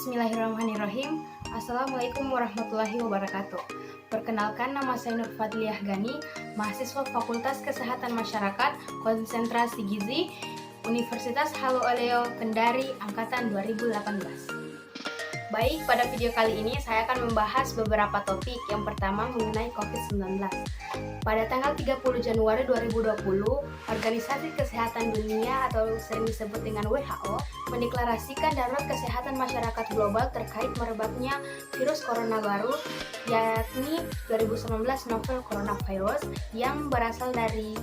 Bismillahirrahmanirrahim. Assalamualaikum warahmatullahi wabarakatuh. Perkenalkan, nama saya Nur Fadliah Gani, mahasiswa Fakultas Kesehatan Masyarakat, Konsentrasi Gizi, Universitas Halu Oleo Kendari, Angkatan 2018. Baik, pada video kali ini saya akan membahas beberapa topik. Yang pertama mengenai COVID-19. Pada tanggal 30 Januari 2020, Organisasi Kesehatan Dunia atau sering disebut dengan WHO mendeklarasikan darurat kesehatan masyarakat global terkait merebaknya virus corona baru, yakni 2019 novel coronavirus yang berasal dari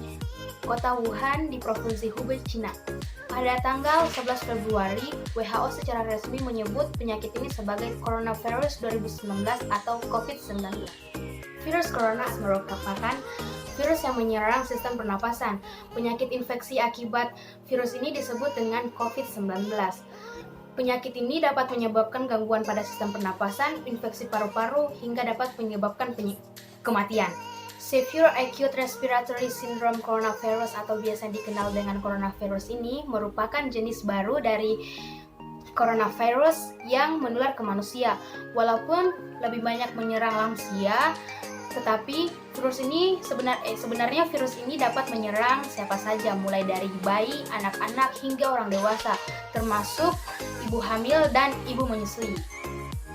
kota Wuhan di Provinsi Hubei, Cina. Pada tanggal 11 Februari, WHO secara resmi menyebut penyakit ini sebagai coronavirus 2019 atau COVID-19. Virus corona merupakan virus yang menyerang sistem pernapasan. Penyakit infeksi akibat virus ini disebut dengan COVID-19. Penyakit ini dapat menyebabkan gangguan pada sistem pernapasan, infeksi paru-paru, hingga dapat menyebabkan kematian. Severe Acute Respiratory Syndrome Coronavirus atau biasa dikenal dengan coronavirus ini merupakan jenis baru dari coronavirus yang menular ke manusia. Walaupun lebih banyak menyerang lansia, tetapi virus ini sebenarnya virus ini dapat menyerang siapa saja, mulai dari bayi, anak-anak, hingga orang dewasa, termasuk ibu hamil dan ibu menyusui.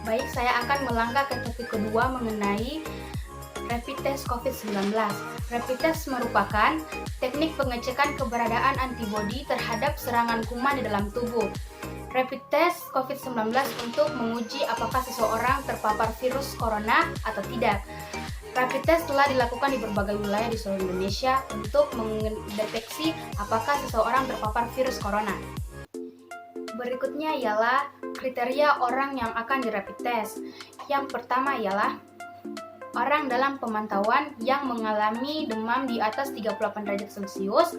Baik, saya akan melangkah ke topik kedua mengenai Rapid Test COVID-19. Rapid Test merupakan teknik pengecekan keberadaan antibodi terhadap serangan kuman di dalam tubuh. Rapid Test COVID-19 untuk menguji apakah seseorang terpapar virus corona atau tidak. Rapid Test telah dilakukan di berbagai wilayah di seluruh Indonesia untuk mendeteksi apakah seseorang terpapar virus corona. Berikutnya ialah kriteria orang yang akan di rapid test. Yang pertama ialah orang dalam pemantauan yang mengalami demam di atas 38 derajat Celcius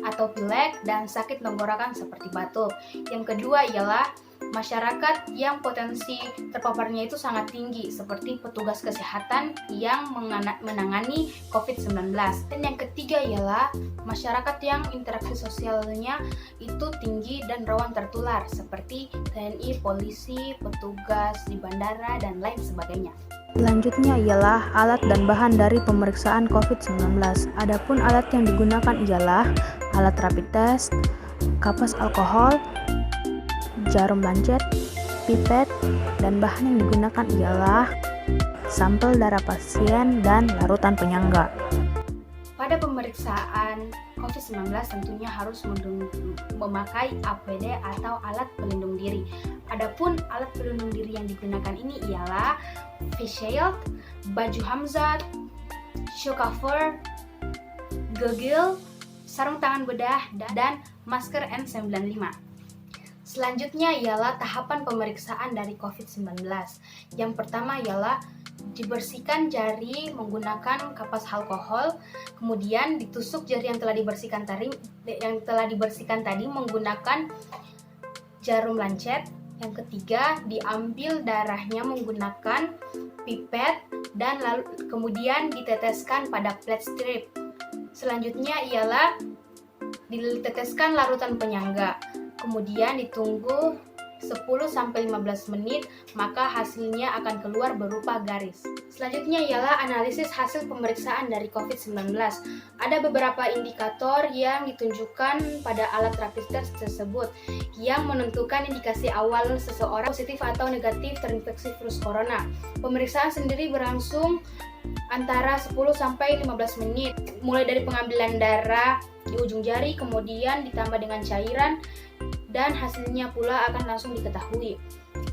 atau pilek dan sakit tenggorokan seperti batuk. Yang kedua ialah masyarakat yang potensi terpaparnya itu sangat tinggi seperti petugas kesehatan yang menangani COVID-19. Dan yang ketiga ialah masyarakat yang interaksi sosialnya itu tinggi dan rawan tertular seperti TNI, polisi, petugas di bandara, dan lain sebagainya. Selanjutnya ialah alat dan bahan dari pemeriksaan COVID-19. Adapun alat yang digunakan ialah alat rapid test, kapas alkohol, jarum lancet, pipet, dan bahan yang digunakan ialah sampel darah pasien dan larutan penyangga. Pada pemeriksaan COVID-19 tentunya harus memakai APD atau alat pelindung diri. Adapun alat pelindung diri yang digunakan ini ialah face shield, baju hamzat, shoe cover, goggle, sarung tangan bedah, dan masker N95. Selanjutnya ialah tahapan pemeriksaan dari COVID-19. Yang pertama ialah dibersihkan jari menggunakan kapas alkohol, kemudian ditusuk jari yang telah dibersihkan tadi menggunakan jarum lancet. Yang ketiga, diambil darahnya menggunakan pipet dan kemudian diteteskan pada plate strip. Selanjutnya ialah diteteskan larutan penyangga. Kemudian ditunggu 10-15 menit, maka hasilnya akan keluar berupa garis. Selanjutnya ialah analisis hasil pemeriksaan dari COVID-19. Ada beberapa indikator yang ditunjukkan pada alat rapid test tersebut yang menentukan indikasi awal seseorang positif atau negatif terinfeksi virus corona. Pemeriksaan sendiri berlangsung antara 10-15 menit, mulai dari pengambilan darah di ujung jari, kemudian ditambah dengan cairan, dan hasilnya pula akan langsung diketahui.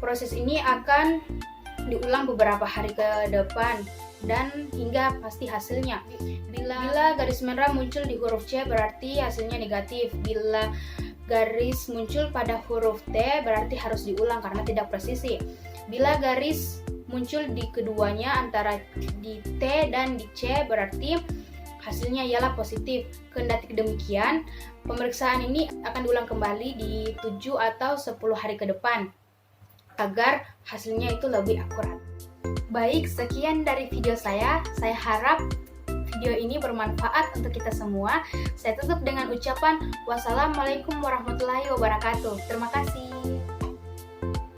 Proses ini akan diulang beberapa hari ke depan dan hingga pasti hasilnya. Bila garis merah muncul di huruf C berarti hasilnya negatif. Bila garis muncul pada huruf T berarti harus diulang karena tidak presisi. Bila garis muncul di keduanya antara di T dan di C berarti hasilnya ialah positif. Kendati demikian, pemeriksaan ini akan diulang kembali di 7 atau 10 hari ke depan agar hasilnya itu lebih akurat. Baik, sekian dari video saya. Saya harap video ini bermanfaat untuk kita semua. Saya tutup dengan ucapan wassalamualaikum warahmatullahi wabarakatuh. Terima kasih.